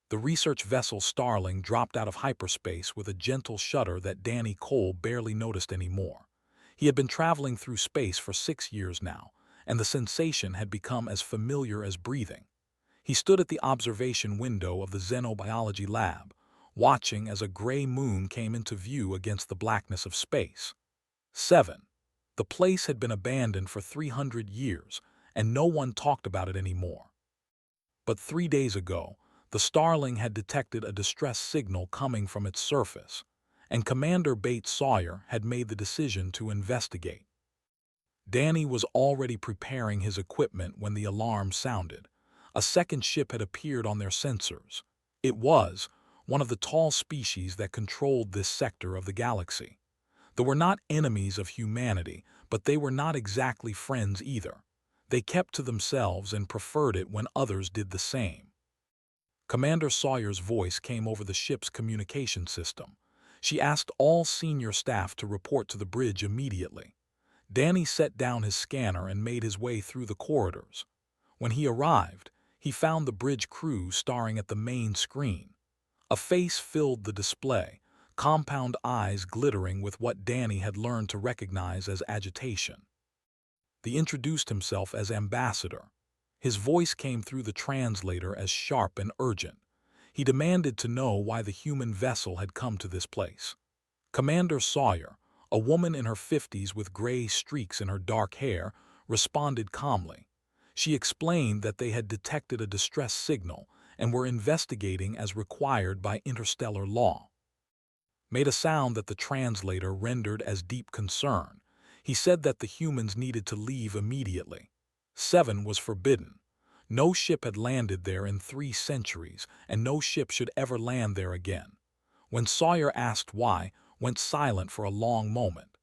The research vessel Starling dropped out of hyperspace with a gentle shudder that Danny Cole barely noticed anymore. He had been traveling through space for 6 years now, and the sensation had become as familiar as breathing. He stood at the observation window of the xenobiology lab, watching as a gray moon came into view against the blackness of space. 7. The place had been abandoned for 300 years, and no one talked about it anymore. But 3 days ago, the Starling had detected a distress signal coming from its surface, and Commander Bates Sawyer had made the decision to investigate. Danny was already preparing his equipment when the alarm sounded. A second ship had appeared on their sensors. It was one of the tall species that controlled this sector of the galaxy. They were not enemies of humanity, but they were not exactly friends either. They kept to themselves and preferred it when others did the same. Commander Sawyer's voice came over the ship's communication system. She asked all senior staff to report to the bridge immediately. Danny set down his scanner and made his way through the corridors. When he arrived, he found the bridge crew staring at the main screen. A face filled the display, compound eyes glittering with what Danny had learned to recognize as agitation. He introduced himself as Ambassador. His voice came through the translator as sharp and urgent. He demanded to know why the human vessel had come to this place. Commander Sawyer, a woman in her 50s with gray streaks in her dark hair, responded calmly. She explained that they had detected a distress signal and were investigating as required by interstellar law. Made a sound that the translator rendered as deep concern. He said that the humans needed to leave immediately. 7 was forbidden. No ship had landed there in 3 centuries, and no ship should ever land there again. When Sawyer asked why, went silent for a long moment.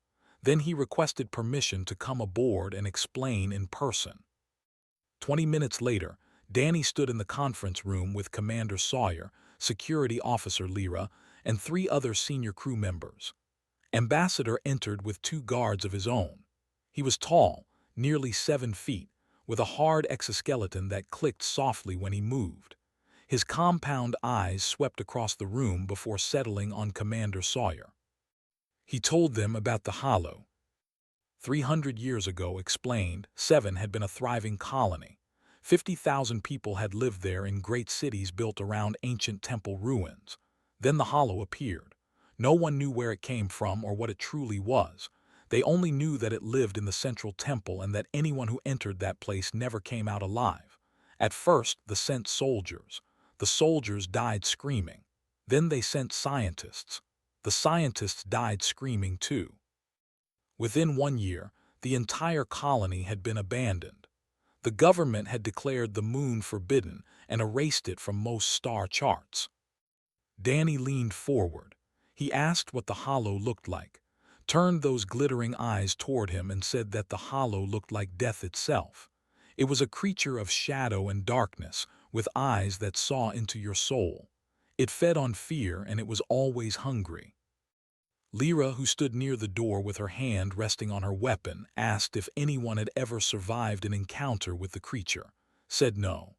Then he requested permission to come aboard and explain in person. 20 minutes later, Danny stood in the conference room with Commander Sawyer, Security Officer Lyra, and 3 other senior crew members. Ambassador entered with 2 guards of his own. He was tall, nearly 7 feet, with a hard exoskeleton that clicked softly when he moved. His compound eyes swept across the room before settling on Commander Sawyer. He told them about the Hollow. 300 years ago, explained, 7 had been a thriving colony. 50,000 people had lived there in great cities built around ancient temple ruins. Then the Hollow appeared. No one knew where it came from or what it truly was. They only knew that it lived in the central temple and that anyone who entered that place never came out alive. At first, they sent soldiers. The soldiers died screaming. Then they sent scientists. The scientists died screaming too. Within 1 year, the entire colony had been abandoned. The government had declared the moon forbidden and erased it from most star charts. Danny leaned forward. He asked what the Hollow looked like, turned those glittering eyes toward him and said that the Hollow looked like death itself. It was a creature of shadow and darkness, with eyes that saw into your soul. It fed on fear and it was always hungry. Lyra, who stood near the door with her hand resting on her weapon, asked if anyone had ever survived an encounter with the creature. Said no.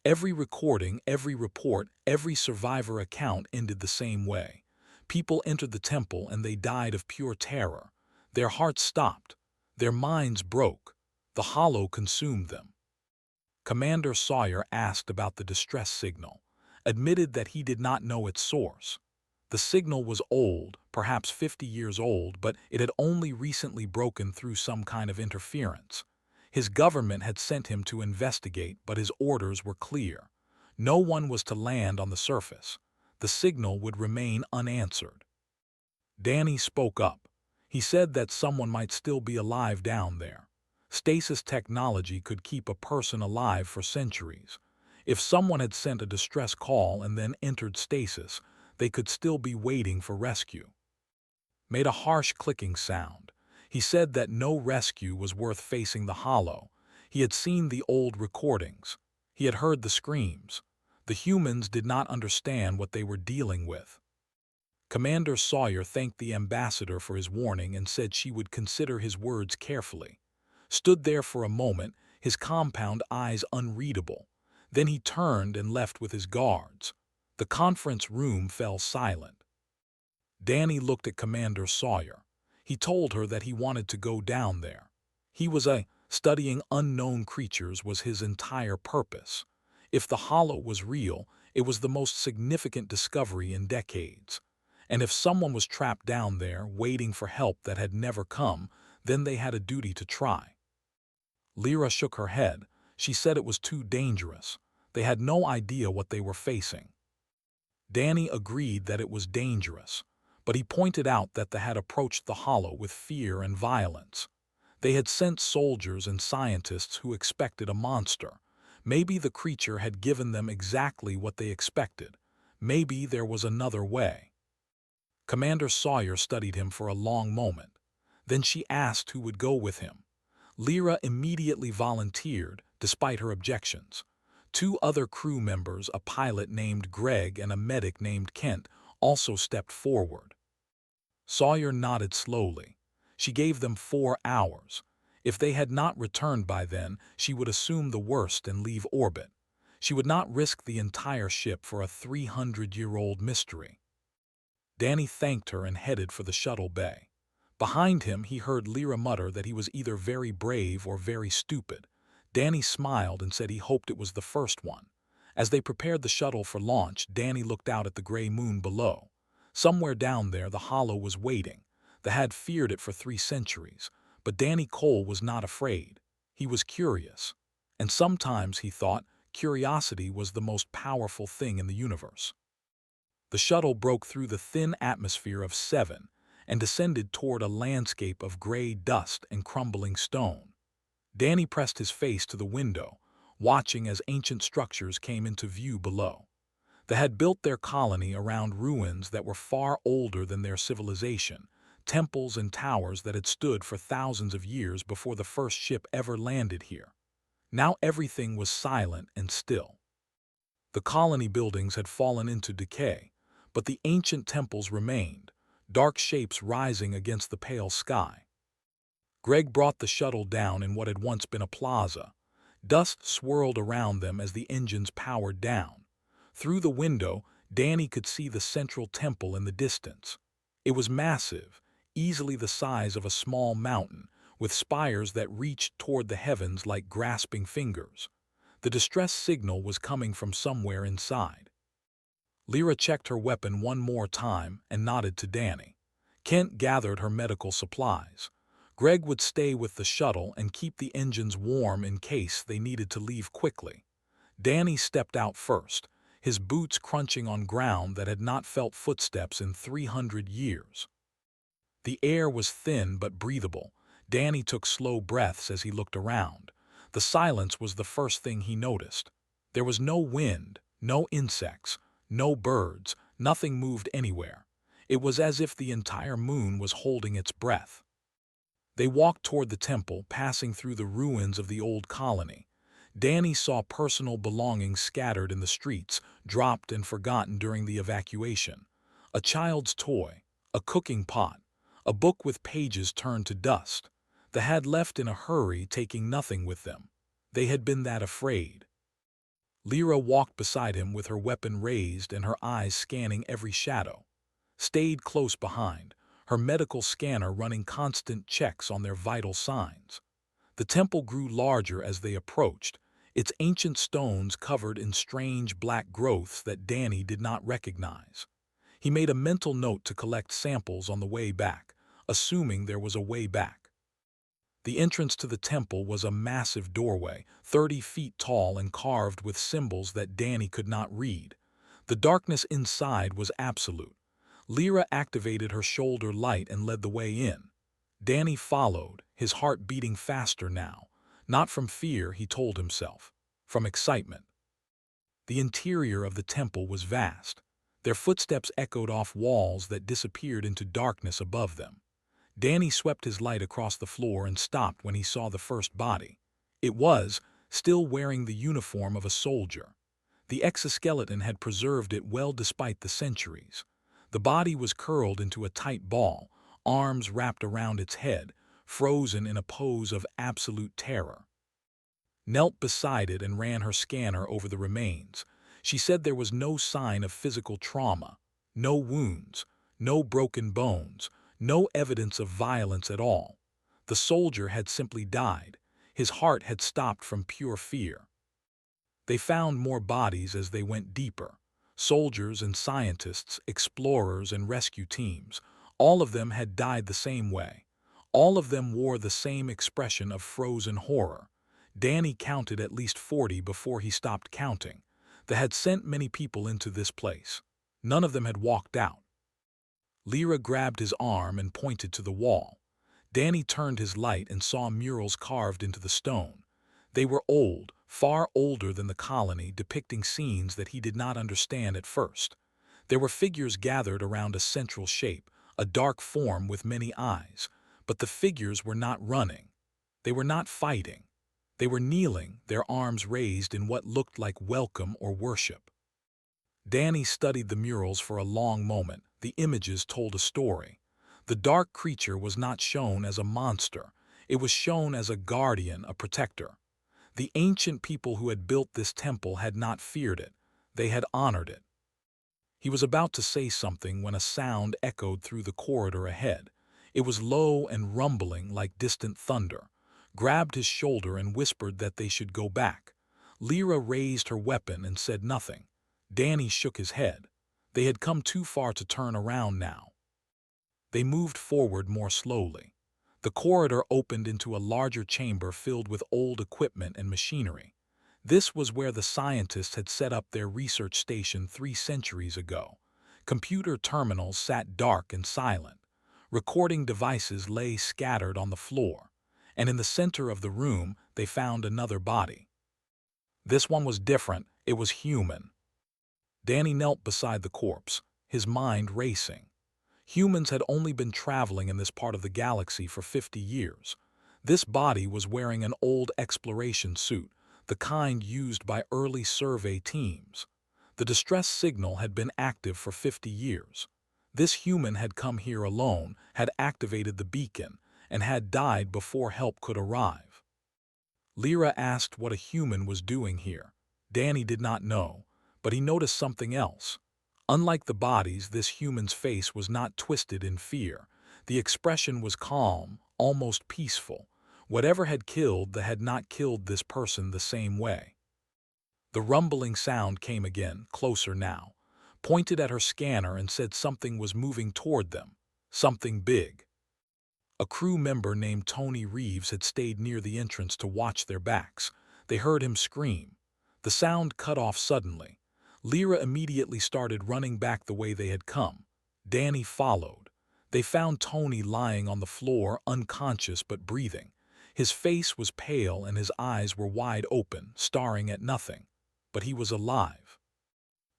Every recording, every report, every survivor account ended the same way. People entered the temple and they died of pure terror. Their hearts stopped. Their minds broke. The Hollow consumed them. Commander Sawyer asked about the distress signal, admitted that he did not know its source. The signal was old, perhaps 50 years old, but it had only recently broken through some kind of interference. His government had sent him to investigate, but his orders were clear. No one was to land on the surface. The signal would remain unanswered. Danny spoke up. He said that someone might still be alive down there. Stasis technology could keep a person alive for centuries. If someone had sent a distress call and then entered stasis, they could still be waiting for rescue. Made a harsh clicking sound. He said that no rescue was worth facing the Hollow. He had seen the old recordings. He had heard the screams. The humans did not understand what they were dealing with. Commander Sawyer thanked the ambassador for his warning and said she would consider his words carefully. Stood there for a moment, his compound eyes unreadable. Then he turned and left with his guards. The The conference room fell silent. Danny looked at Commander Sawyer. He told her that he wanted to go down there. Studying unknown creatures was his entire purpose. If the hollow was real, it was the most significant discovery in decades. And if someone was trapped down there, waiting for help that had never come, then they had a duty to try. Lyra shook her head. She said it was too dangerous. They had no idea what they were facing. Danny agreed that it was dangerous, but he pointed out that they had approached the hollow with fear and violence. They had sent soldiers and scientists who expected a monster. Maybe the creature had given them exactly what they expected. Maybe there was another way. Commander Sawyer studied him for a long moment. Then she asked who would go with him. Lyra immediately volunteered, despite her objections. 2 other crew members, a pilot named Greg and a medic named Kent, also stepped forward. Sawyer nodded slowly. She gave them 4 hours. If they had not returned by then, she would assume the worst and leave orbit. She would not risk the entire ship for a 300-year-old mystery. Danny thanked her and headed for the shuttle bay. Behind him, he heard Lyra mutter that he was either very brave or very stupid. Danny smiled and said he hoped it was the first one. As they prepared the shuttle for launch, Danny looked out at the gray moon below. Somewhere down there, the hollow was waiting. They had feared it for 3 centuries, but Danny Cole was not afraid. He was curious. And sometimes, he thought, curiosity was the most powerful thing in the universe. The shuttle broke through the thin atmosphere of 7 and descended toward a landscape of gray dust and crumbling stone. Danny pressed his face to the window, watching as ancient structures came into view below. They had built their colony around ruins that were far older than their civilization, temples and towers that had stood for thousands of years before the first ship ever landed here. Now everything was silent and still. The colony buildings had fallen into decay, but the ancient temples remained, dark shapes rising against the pale sky. Greg brought the shuttle down in what had once been a plaza. Dust swirled around them as the engines powered down. Through the window, Danny could see the central temple in the distance. It was massive, easily the size of a small mountain, with spires that reached toward the heavens like grasping fingers. The distress signal was coming from somewhere inside. Lyra checked her weapon one more time and nodded to Danny. Kent gathered her medical supplies. Greg would stay with the shuttle and keep the engines warm in case they needed to leave quickly. Danny stepped out first, his boots crunching on ground that had not felt footsteps in 300 years. The air was thin but breathable. Danny took slow breaths as he looked around. The silence was the first thing he noticed. There was no wind, no insects, no birds, nothing moved anywhere. It was as if the entire moon was holding its breath. They walked toward the temple, passing through the ruins of the old colony. Danny saw personal belongings scattered in the streets, dropped and forgotten during the evacuation. A child's toy, a cooking pot, a book with pages turned to dust. They had left in a hurry, taking nothing with them. They had been that afraid. Lyra walked beside him with her weapon raised and her eyes scanning every shadow. Stayed close behind, her medical scanner running constant checks on their vital signs. The temple grew larger as they approached, its ancient stones covered in strange black growths that Danny did not recognize. He made a mental note to collect samples on the way back, assuming there was a way back. The entrance to the temple was a massive doorway, 30 feet tall and carved with symbols that Danny could not read. The darkness inside was absolute. Lyra activated her shoulder light and led the way in. Danny followed, his heart beating faster now. Not from fear, he told himself, from excitement. The interior of the temple was vast. Their footsteps echoed off walls that disappeared into darkness above them. Danny swept his light across the floor and stopped when he saw the first body. It was, still wearing the uniform of a soldier. The exoskeleton had preserved it well despite the centuries. The body was curled into a tight ball, arms wrapped around its head, frozen in a pose of absolute terror. Knelt beside it and ran her scanner over the remains. She said there was no sign of physical trauma, no wounds, no broken bones, no evidence of violence at all. The soldier had simply died. His heart had stopped from pure fear. They found more bodies as they went deeper. Soldiers and scientists, explorers and rescue teams, all of them had died the same way. All of them wore the same expression of frozen horror. Danny counted at least 40 before he stopped counting. They had sent many people into this place. None of them had walked out. Lyra grabbed his arm and pointed to the wall. Danny turned his light and saw murals carved into the stone. They were old, far older than the colony, depicting scenes that he did not understand at first. There were figures gathered around a central shape, a dark form with many eyes. But the figures were not running. They were not fighting. They were kneeling, their arms raised in what looked like welcome or worship. Danny studied the murals for a long moment. The images told a story. The dark creature was not shown as a monster. It was shown as a guardian, a protector. The ancient people who had built this temple had not feared it. They had honored it. He was about to say something when a sound echoed through the corridor ahead. It was low and rumbling like distant thunder. Grabbed his shoulder and whispered that they should go back. Lyra raised her weapon and said nothing. Danny shook his head. They had come too far to turn around now. They moved forward more slowly. The corridor opened into a larger chamber filled with old equipment and machinery. This was where the scientists had set up their research station 3 centuries ago. Computer terminals sat dark and silent. Recording devices lay scattered on the floor. And in the center of the room, they found another body. This one was different. It was human. Danny knelt beside the corpse, his mind racing. Humans had only been traveling in this part of the galaxy for 50 years. This body was wearing an old exploration suit, the kind used by early survey teams. The distress signal had been active for 50 years. This human had come here alone, had activated the beacon, and had died before help could arrive. Lyra asked what a human was doing here. Danny did not know, but he noticed something else. Unlike the bodies, this human's face was not twisted in fear. The expression was calm, almost peaceful. Whatever had killed had not killed this person the same way. The rumbling sound came again, closer now, pointed at her scanner and said something was moving toward them, something big. A crew member named Tony Reeves had stayed near the entrance to watch their backs. They heard him scream. The sound cut off suddenly. Lyra immediately started running back the way they had come. Danny followed. They found Tony lying on the floor, unconscious but breathing. His face was pale and his eyes were wide open, staring at nothing. But he was alive.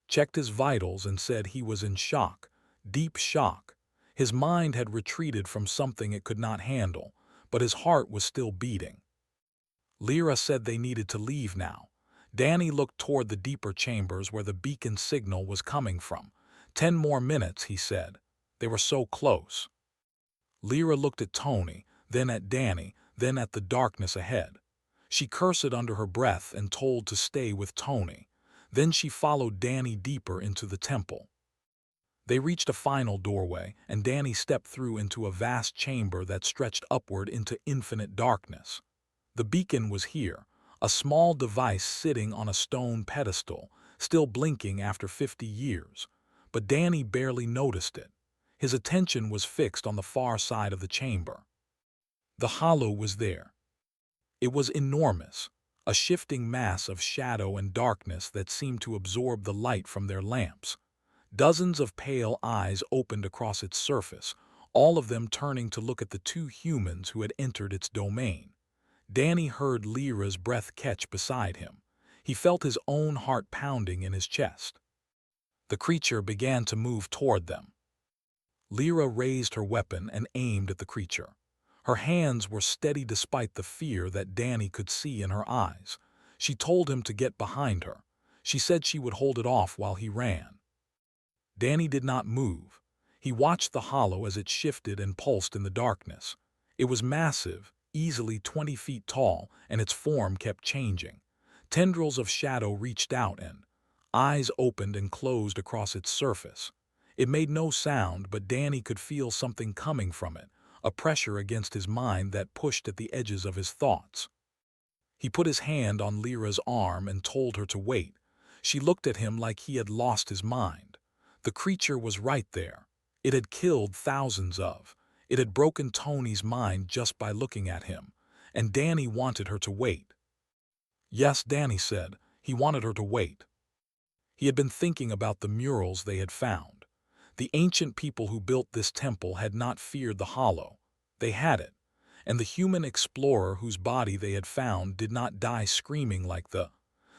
Checked his vitals and said he was in shock, deep shock. His mind had retreated from something it could not handle, but his heart was still beating. Lyra said they needed to leave now. Danny looked toward the deeper chambers where the beacon signal was coming from. 10 more minutes, he said. They were so close. Lyra looked at Tony, then at Danny, then at the darkness ahead. She cursed under her breath and told to stay with Tony. Then she followed Danny deeper into the temple. They reached a final doorway, and Danny stepped through into a vast chamber that stretched upward into infinite darkness. The beacon was here, a small device sitting on a stone pedestal, still blinking after 50 years. But Danny barely noticed it. His attention was fixed on the far side of the chamber. The hollow was there. It was enormous, a shifting mass of shadow and darkness that seemed to absorb the light from their lamps. Dozens of pale eyes opened across its surface, all of them turning to look at the 2 humans who had entered its domain. Danny heard Lyra's breath catch beside him. He felt his own heart pounding in his chest. The creature began to move toward them. Lyra raised her weapon and aimed at the creature. Her hands were steady despite the fear that Danny could see in her eyes. She told him to get behind her. She said she would hold it off while he ran. Danny did not move. He watched the hollow as it shifted and pulsed in the darkness. It was massive, easily 20 feet tall, and its form kept changing. Tendrils of shadow reached out and, Eyes opened and closed across its surface. It made no sound, but Danny could feel something coming from it, a pressure against his mind that pushed at the edges of his thoughts. He put his hand on Lyra's arm and told her to wait. She looked at him like he had lost his mind. The creature was right there. It had killed thousands of. It had broken Tony's mind just by looking at him, and Danny wanted her to wait. Yes, Danny said. He wanted her to wait. He had been thinking about the murals they had found. The ancient people who built this temple had not feared the hollow. They had it. And the human explorer whose body they had found did not die screaming like the.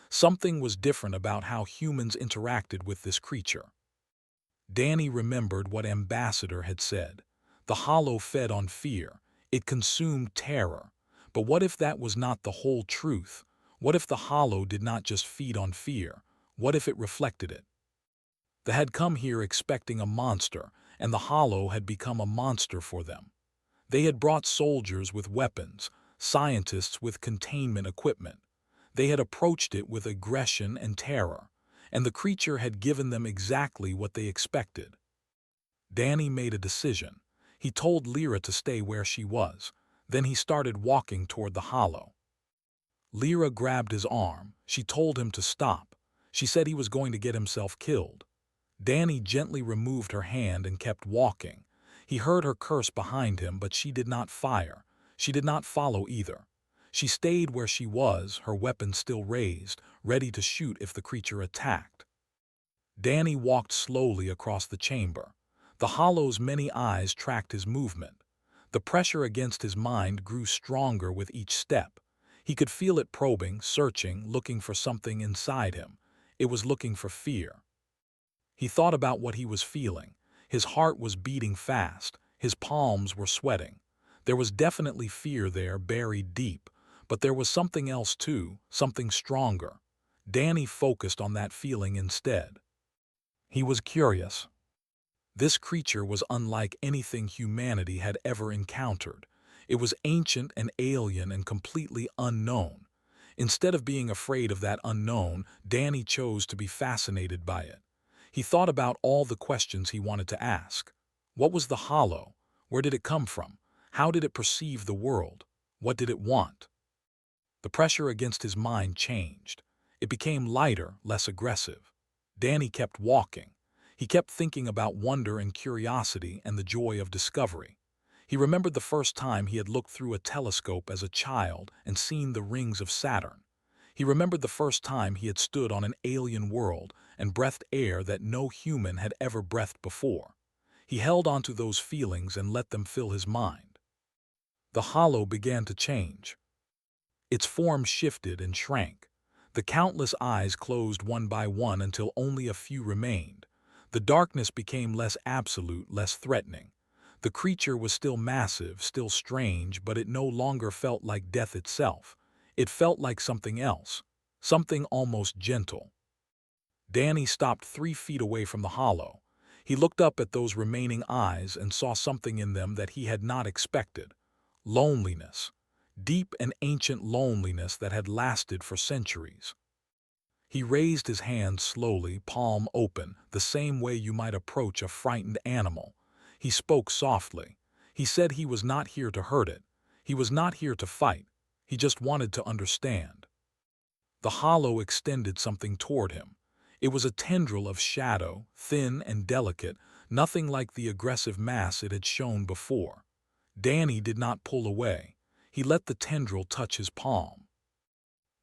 Something was different about how humans interacted with this creature. Danny remembered what Ambassador had said. The hollow fed on fear. It consumed terror. But what if that was not the whole truth? What if the hollow did not just feed on fear? What if it reflected it? They had come here expecting a monster, and the hollow had become a monster for them. They had brought soldiers with weapons, scientists with containment equipment. They had approached it with aggression and terror, and the creature had given them exactly what they expected. Danny made a decision. He told Lyra to stay where she was. Then he started walking toward the hollow. Lyra grabbed his arm. She told him to stop. She said he was going to get himself killed. Danny gently removed her hand and kept walking. He heard her curse behind him, but she did not fire. She did not follow either. She stayed where she was, her weapon still raised, ready to shoot if the creature attacked. Danny walked slowly across the chamber. The hollow's many eyes tracked his movement. The pressure against his mind grew stronger with each step. He could feel it probing, searching, looking for something inside him. It was looking for fear. He thought about what he was feeling. His heart was beating fast. His palms were sweating. There was definitely fear there, buried deep. But there was something else too, something stronger. Danny focused on that feeling instead. He was curious. This creature was unlike anything humanity had ever encountered. It was ancient and alien and completely unknown. Instead of being afraid of that unknown, Danny chose to be fascinated by it. He thought about all the questions he wanted to ask. What was the hollow? Where did it come from? How did it perceive the world? What did it want? The pressure against his mind changed. It became lighter, less aggressive. Danny kept walking. He kept thinking about wonder and curiosity and the joy of discovery. He remembered the first time he had looked through a telescope as a child and seen the rings of Saturn. He remembered the first time he had stood on an alien world and breathed air that no human had ever breathed before. He held onto those feelings and let them fill his mind. The hollow began to change. Its form shifted and shrank. The countless eyes closed one by one until only a few remained. The darkness became less absolute, less threatening. The creature was still massive, still strange, but it no longer felt like death itself. It felt like something else, something almost gentle. Danny stopped 3 feet away from the hollow. He looked up at those remaining eyes and saw something in them that he had not expected. Loneliness. Deep and ancient loneliness that had lasted for centuries. He raised his hand slowly, palm open, the same way you might approach a frightened animal. He spoke softly. He said he was not here to hurt it. He was not here to fight. He just wanted to understand. The hollow extended something toward him. It was a tendril of shadow, thin and delicate, nothing like the aggressive mass it had shown before. Danny did not pull away. He let the tendril touch his palm.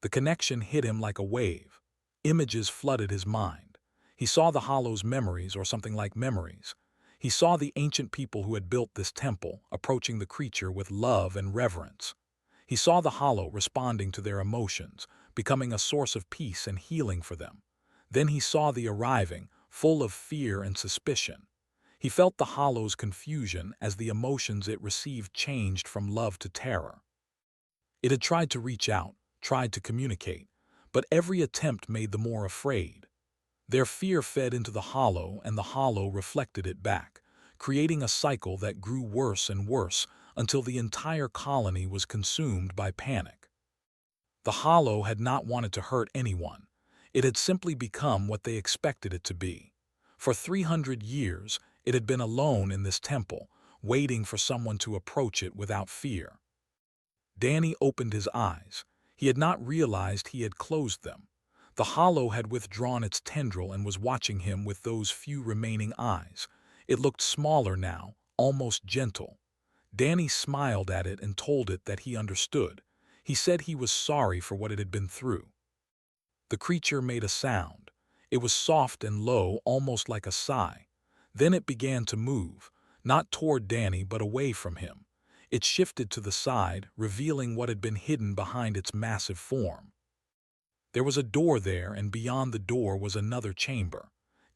The connection hit him like a wave. Images flooded his mind. He saw the hollow's memories, or something like memories. He saw the ancient people who had built this temple, approaching the creature with love and reverence. He saw the hollow responding to their emotions, becoming a source of peace and healing for them. Then he saw the arriving, full of fear and suspicion. He felt the hollow's confusion as the emotions it received changed from love to terror. It had tried to reach out, tried to communicate, but every attempt made them more afraid. Their fear fed into the hollow, and the hollow reflected it back, creating a cycle that grew worse and worse until the entire colony was consumed by panic. The hollow had not wanted to hurt anyone. It had simply become what they expected it to be. For 300 years, it had been alone in this temple, waiting for someone to approach it without fear. Danny opened his eyes. He had not realized he had closed them. The hollow had withdrawn its tendril and was watching him with those few remaining eyes. It looked smaller now, almost gentle. Danny smiled at it and told it that he understood. He said he was sorry for what it had been through. The creature made a sound. It was soft and low, almost like a sigh. Then it began to move, not toward Danny but away from him. It shifted to the side, revealing what had been hidden behind its massive form. There was a door there, and beyond the door was another chamber.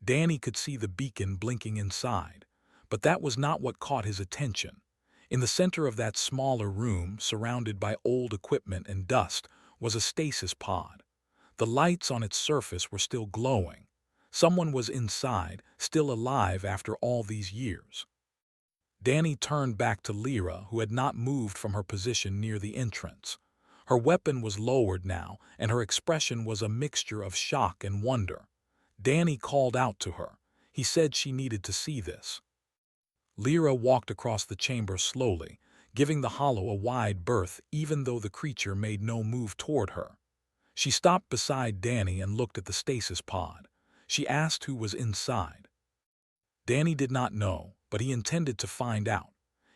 Danny could see the beacon blinking inside, but that was not what caught his attention. In the center of that smaller room, surrounded by old equipment and dust, was a stasis pod. The lights on its surface were still glowing. Someone was inside, still alive after all these years. Danny turned back to Lyra, who had not moved from her position near the entrance. Her weapon was lowered now, and her expression was a mixture of shock and wonder. Danny called out to her. He said she needed to see this. Lyra walked across the chamber slowly, giving the hollow a wide berth even though the creature made no move toward her. She stopped beside Danny and looked at the stasis pod. She asked who was inside. Danny did not know, but he intended to find out.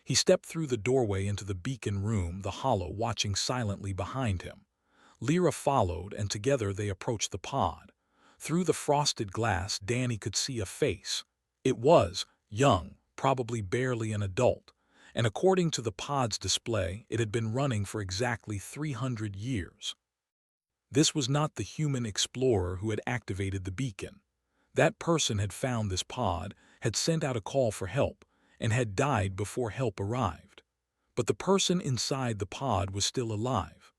He stepped through the doorway into the beacon room, the hollow watching silently behind him. Lyra followed, and together they approached the pod. Through the frosted glass, Danny could see a face. It was young, probably barely an adult, and according to the pod's display, it had been running for exactly 300 years. This was not the human explorer who had activated the beacon. That person had found this pod, had sent out a call for help, and had died before help arrived. But the person inside the pod was still alive.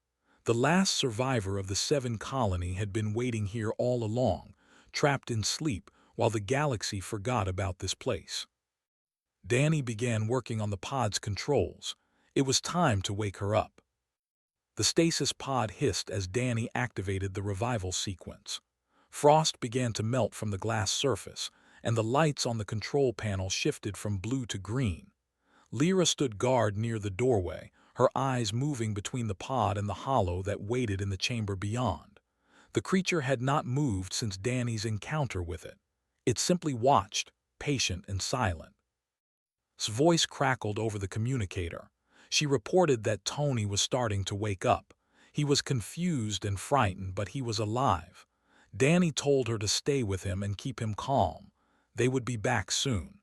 The last survivor of the 7 colony had been waiting here all along, trapped in sleep while the galaxy forgot about this place. Danny began working on the pod's controls. It was time to wake her up. The stasis pod hissed as Danny activated the revival sequence. Frost began to melt from the glass surface, and the lights on the control panel shifted from blue to green. Lyra stood guard near the doorway, her eyes moving between the pod and the hollow that waited in the chamber beyond. The creature had not moved since Danny's encounter with it. It simply watched, patient and silent. His voice crackled over the communicator. She reported that Tony was starting to wake up. He was confused and frightened, but he was alive. Danny told her to stay with him and keep him calm. They would be back soon.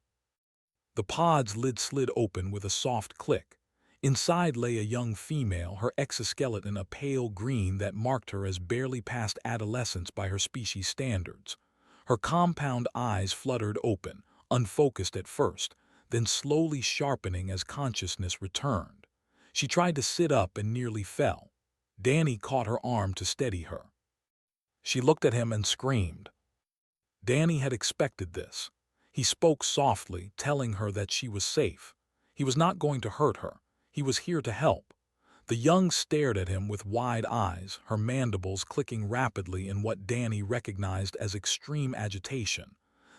The pod's lid slid open with a soft click. Inside lay a young female, her exoskeleton a pale green that marked her as barely past adolescence by her species standards. Her compound eyes fluttered open, unfocused at first, then slowly sharpening as consciousness returned. She tried to sit up and nearly fell. Danny caught her arm to steady her. She looked at him and screamed. Danny had expected this. He spoke softly, telling her that she was safe. He was not going to hurt her. He was here to help. The young stared at him with wide eyes, her mandibles clicking rapidly in what Danny recognized as extreme agitation.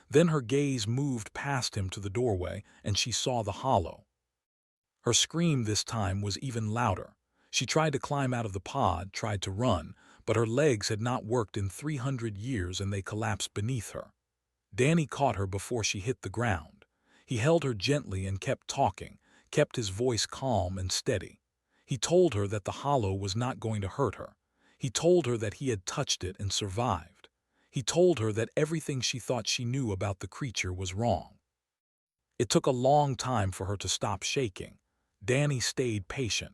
Then her gaze moved past him to the doorway, and she saw the hollow. Her scream this time was even louder. She tried to climb out of the pod, tried to run, but her legs had not worked in 300 years and they collapsed beneath her. Danny caught her before she hit the ground. He held her gently and kept talking, kept his voice calm and steady. He told her that the hollow was not going to hurt her. He told her that he had touched it and survived. He told her that everything she thought she knew about the creature was wrong. It took a long time for her to stop shaking. Danny stayed patient.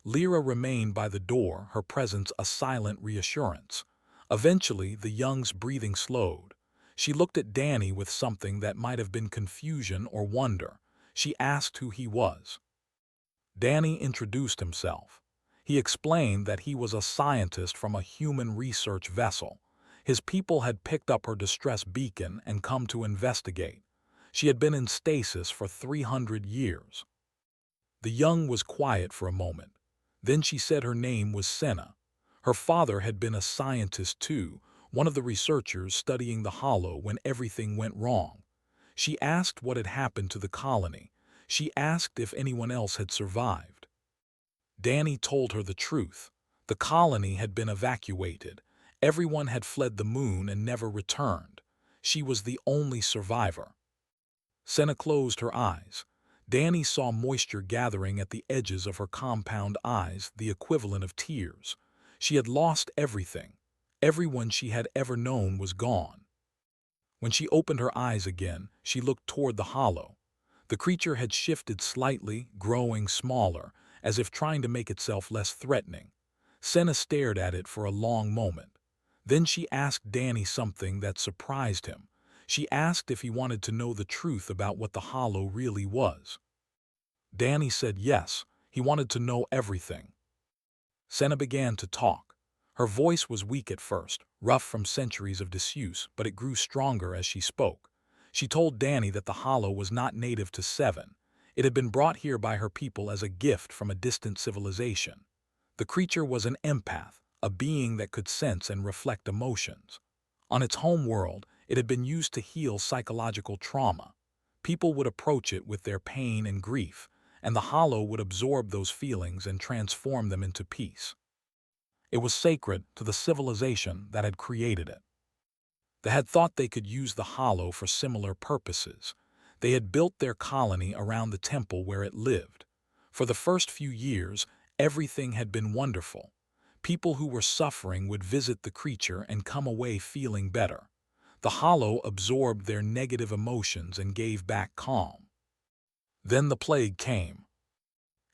Lyra remained by the door, her presence a silent reassurance. Eventually, the young's breathing slowed. She looked at Danny with something that might have been confusion or wonder. She asked who he was. Danny introduced himself. He explained that he was a scientist from a human research vessel. His people had picked up her distress beacon and come to investigate. She had been in stasis for 300 years. The young was quiet for a moment. Then she said her name was Senna. Her father had been a scientist too, one of the researchers studying the hollow when everything went wrong. She asked what had happened to the colony. She asked if anyone else had survived. Danny told her the truth. The colony had been evacuated. Everyone had fled the moon and never returned. She was the only survivor. Senna closed her eyes. Danny saw moisture gathering at the edges of her compound eyes, the equivalent of tears. She had lost everything. Everyone she had ever known was gone. When she opened her eyes again, she looked toward the hollow. The creature had shifted slightly, growing smaller, as if trying to make itself less threatening. Senna stared at it for a long moment. Then she asked Danny something that surprised him. She asked if he wanted to know the truth about what the hollow really was. Danny said yes, he wanted to know everything. Senna began to talk. Her voice was weak at first, rough from centuries of disuse, but it grew stronger as she spoke. She told Danny that the hollow was not native to Seven. It had been brought here by her people as a gift from a distant civilization. The creature was an empath, a being that could sense and reflect emotions. On its home world, it had been used to heal psychological trauma. People would approach it with their pain and grief, and the hollow would absorb those feelings and transform them into peace. It was sacred to the civilization that had created it. They had thought they could use the hollow for similar purposes. They had built their colony around the temple where it lived. For the first few years, everything had been wonderful. People who were suffering would visit the creature and come away feeling better. The hollow absorbed their negative emotions and gave back calm. Then the plague came.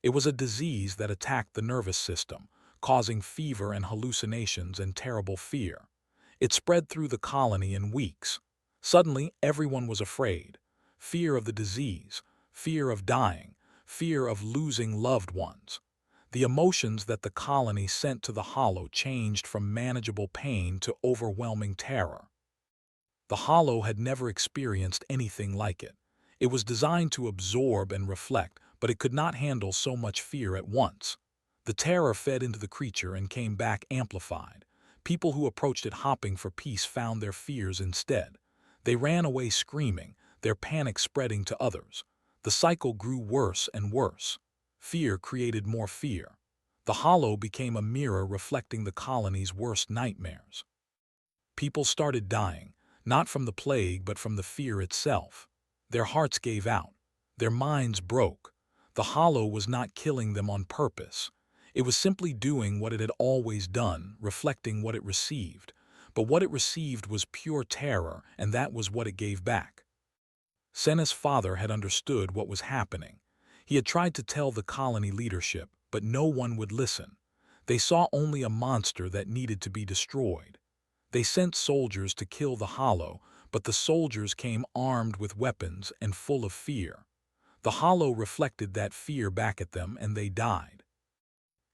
It was a disease that attacked the nervous system, causing fever and hallucinations and terrible fear. It spread through the colony in weeks. Suddenly, everyone was afraid. Fear of the disease, fear of dying, fear of losing loved ones. The emotions that the colony sent to the hollow changed from manageable pain to overwhelming terror. The hollow had never experienced anything like it. It was designed to absorb and reflect, but it could not handle so much fear at once. The terror fed into the creature and came back amplified. People who approached it hopping for peace found their fears instead. They ran away screaming, their panic spreading to others. The cycle grew worse and worse. Fear created more fear. The hollow became a mirror reflecting the colony's worst nightmares. People started dying, not from the plague but from the fear itself. Their hearts gave out. Their minds broke. The hollow was not killing them on purpose. It was simply doing what it had always done, reflecting what it received. But what it received was pure terror, and that was what it gave back. Senna's father had understood what was happening. He had tried to tell the colony leadership, but no one would listen. They saw only a monster that needed to be destroyed. They sent soldiers to kill the hollow, but the soldiers came armed with weapons and full of fear. The hollow reflected that fear back at them, and they died.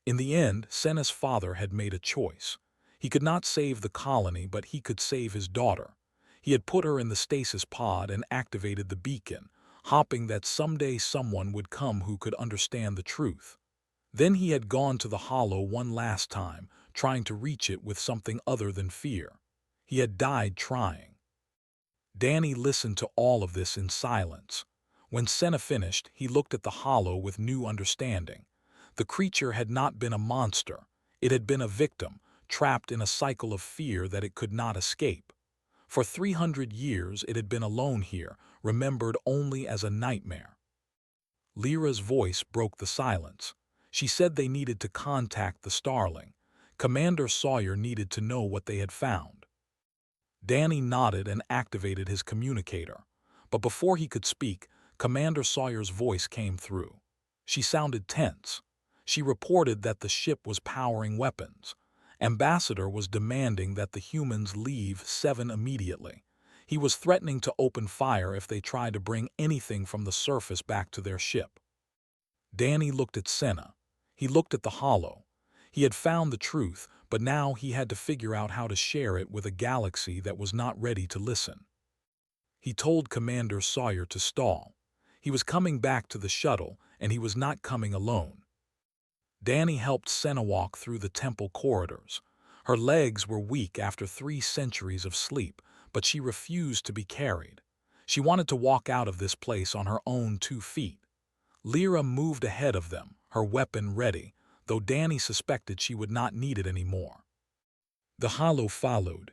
In the end, Senna's father had made a choice. He could not save the colony, but he could save his daughter. He had put her in the stasis pod and activated the beacon, hoping that someday someone would come who could understand the truth. Then he had gone to the hollow one last time, trying to reach it with something other than fear. He had died trying. Danny listened to all of this in silence. When Senna finished, he looked at the hollow with new understanding. The creature had not been a monster. It had been a victim, trapped in a cycle of fear that it could not escape. For 300 years it had been alone here, remembered only as a nightmare. Lyra's voice broke the silence. She said they needed to contact the Starling. Commander Sawyer needed to know what they had found. Danny nodded and activated his communicator. But before he could speak, Commander Sawyer's voice came through. She sounded tense. She reported that the ship was powering weapons. Ambassador was demanding that the humans leave Seven immediately. He was threatening to open fire if they tried to bring anything from the surface back to their ship. Danny looked at Senna. He looked at the hollow. He had found the truth, but now he had to figure out how to share it with a galaxy that was not ready to listen. He told Commander Sawyer to stall. He was coming back to the shuttle, and he was not coming alone. Danny helped Senna walk through the temple corridors. Her legs were weak after 3 centuries of sleep, but she refused to be carried. She wanted to walk out of this place on her own 2 feet. Lyra moved ahead of them, her weapon ready, though Danny suspected she would not need it anymore. The hollow followed.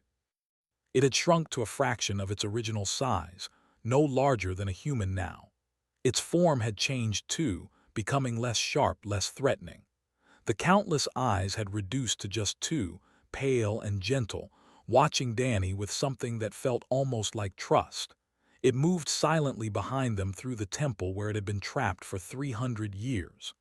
It had shrunk to a fraction of its original size, no larger than a human now. Its form had changed too, becoming less sharp, less threatening. The countless eyes had reduced to just 2, pale and gentle, watching Danny with something that felt almost like trust. It moved silently behind them through the temple where it had been trapped for 300 years.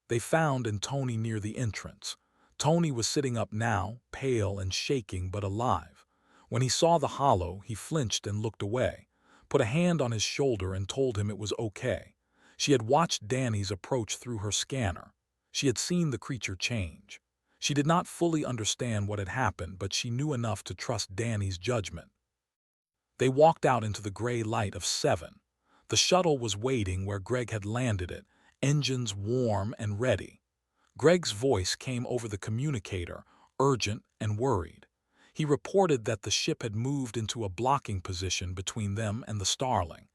They found Tony near the entrance. Tony was sitting up now, pale and shaking but alive. When he saw the hollow, he flinched and looked away, put a hand on his shoulder and told him it was okay. She had watched Danny's approach through her scanner. She had seen the creature change. She did not fully understand what had happened, but she knew enough to trust Danny's judgment. They walked out into the gray light of 7. The shuttle was waiting where Greg had landed it, engines warm and ready. Greg's voice came over the communicator, urgent and worried. He reported that the ship had moved into a blocking position between them and the Starling.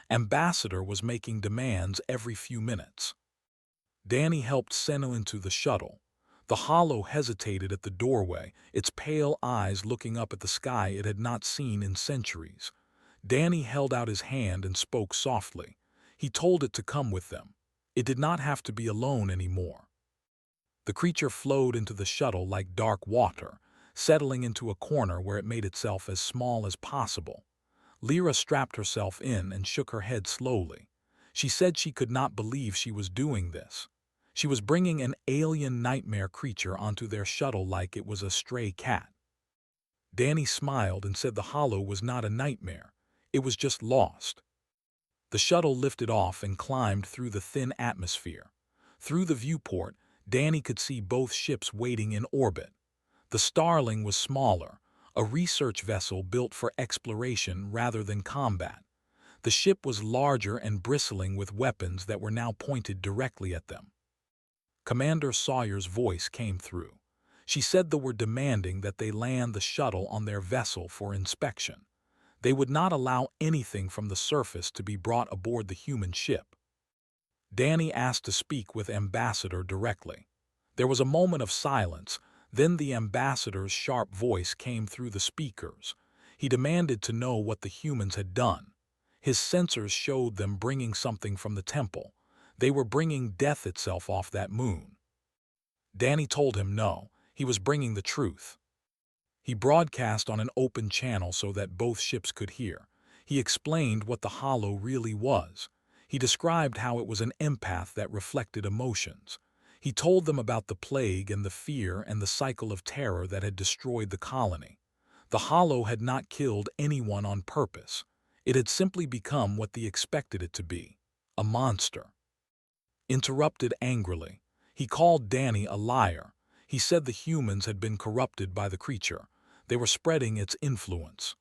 Ambassador was making demands every few minutes. Danny helped Senna into the shuttle. The hollow hesitated at the doorway, its pale eyes looking up at the sky it had not seen in centuries. Danny held out his hand and spoke softly. He told it to come with them. It did not have to be alone anymore. The creature flowed into the shuttle like dark water, settling into a corner where it made itself as small as possible. Lyra strapped herself in and shook her head slowly. She said she could not believe she was doing this. She was bringing an alien nightmare creature onto their shuttle like it was a stray cat. Danny smiled and said the hollow was not a nightmare. It was just lost. The shuttle lifted off and climbed through the thin atmosphere. Through the viewport, Danny could see both ships waiting in orbit. The Starling was smaller, a research vessel built for exploration rather than combat. The ship was larger and bristling with weapons that were now pointed directly at them. Commander Sawyer's voice came through. She said they were demanding that they land the shuttle on their vessel for inspection. They would not allow anything from the surface to be brought aboard the human ship. Danny asked to speak with Ambassador directly. There was a moment of silence, then the Ambassador's sharp voice came through the speakers. He demanded to know what the humans had done. His sensors showed them bringing something from the temple. They were bringing death itself off that moon. Danny told him no, he was bringing the truth. He broadcast on an open channel so that both ships could hear. He explained what the hollow really was. He described how it was an empath that reflected emotions. He told them about the plague and the fear and the cycle of terror that had destroyed the colony. The hollow had not killed anyone on purpose. It had simply become what they expected it to be, a monster. Interrupted angrily. He called Danny a liar. He said the humans had been corrupted by the creature. They were spreading its influence.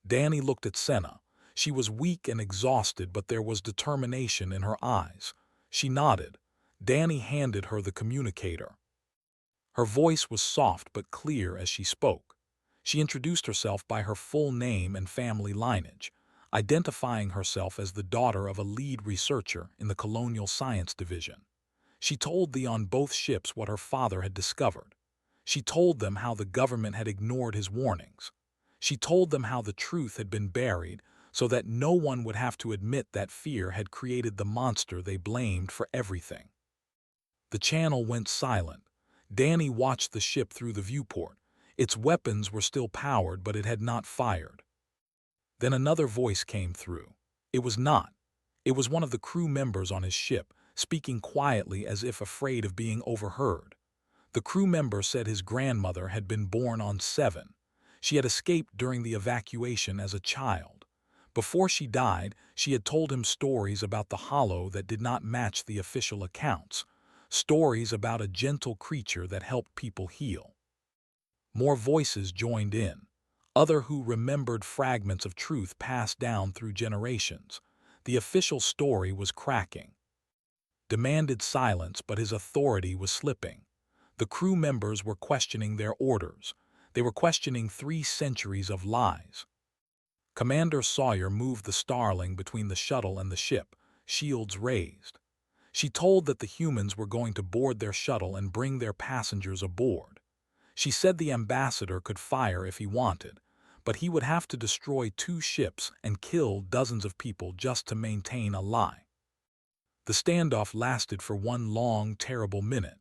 Danny looked at Senna. She was weak and exhausted, but there was determination in her eyes. She nodded. Danny handed her the communicator. Her voice was soft but clear as she spoke. She introduced herself by her full name and family lineage, identifying herself as the daughter of a lead researcher in the Colonial Science Division. She told the on both ships what her father had discovered. She told them how the government had ignored his warnings. She told them how the truth had been buried so that no one would have to admit that fear had created the monster they blamed for everything. The channel went silent. Danny watched the ship through the viewport. Its weapons were still powered, but it had not fired. Then another voice came through. It was not. It was one of the crew members on his ship, speaking quietly as if afraid of being overheard. The crew member said his grandmother had been born on 7. She had escaped during the evacuation as a child. Before she died, she had told him stories about the hollow that did not match the official accounts, stories about a gentle creature that helped people heal. More voices joined in, other who remembered fragments of truth passed down through generations. The official story was cracking. Demanded silence, but his authority was slipping. The crew members were questioning their orders. They were questioning 3 centuries of lies. Commander Sawyer moved the Starling between the shuttle and the ship, shields raised. She told that the humans were going to board their shuttle and bring their passengers aboard. She said the ambassador could fire if he wanted, but he would have to destroy 2 ships and kill dozens of people just to maintain a lie. The standoff lasted for one long, terrible minute.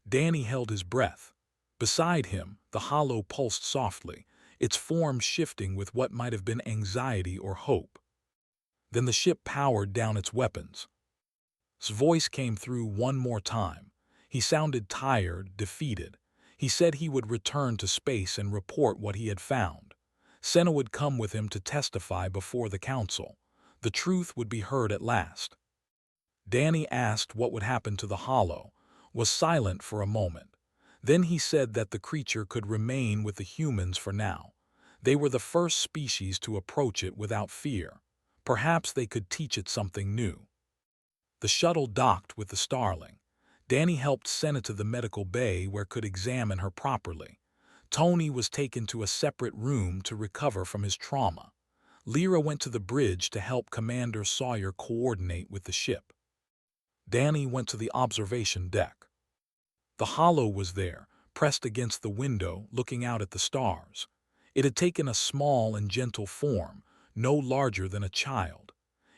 Danny held his breath. Beside him, the hollow pulsed softly, its form shifting with what might have been anxiety or hope. Then the ship powered down its weapons. His voice came through one more time. He sounded tired, defeated. He said he would return to space and report what he had found. Senna would come with him to testify before the council. The truth would be heard at last. Danny asked what would happen to the hollow, was silent for a moment. Then he said that the creature could remain with the humans for now. They were the first species to approach it without fear. Perhaps they could teach it something new. The shuttle docked with the Starling. Danny helped Senna to the medical bay where could examine her properly. Tony was taken to a separate room to recover from his trauma. Lyra went to the bridge to help Commander Sawyer coordinate with the ship. Danny went to the observation deck. The hollow was there, pressed against the window, looking out at the stars. It had taken a small and gentle form, no larger than a child.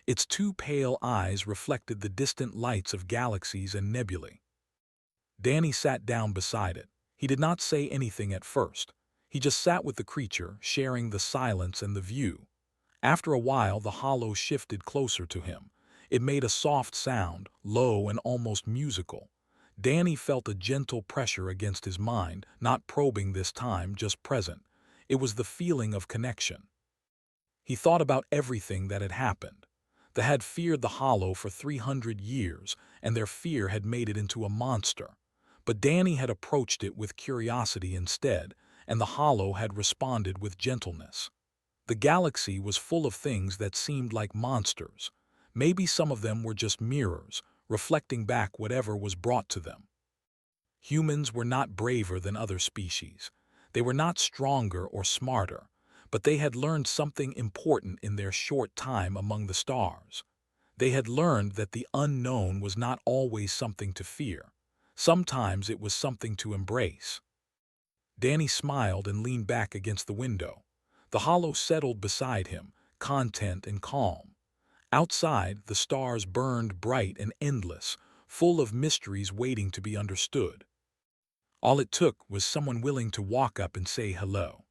Its 2 pale eyes reflected the distant lights of galaxies and nebulae. Danny sat down beside it. He did not say anything at first. He just sat with the creature, sharing the silence and the view. After a while, the hollow shifted closer to him. It made a soft sound, low and almost musical. Danny felt a gentle pressure against his mind, not probing this time, just present. It was the feeling of connection. He thought about everything that had happened. They had feared the hollow for 300 years, and their fear had made it into a monster. But Danny had approached it with curiosity instead, and the hollow had responded with gentleness. The galaxy was full of things that seemed like monsters. Maybe some of them were just mirrors, reflecting back whatever was brought to them. Humans were not braver than other species. They were not stronger or smarter, but they had learned something important in their short time among the stars. They had learned that the unknown was not always something to fear. Sometimes it was something to embrace. Danny smiled and leaned back against the window. The hollow settled beside him, content and calm. Outside, the stars burned bright and endless, full of mysteries waiting to be understood. All it took was someone willing to walk up and say hello.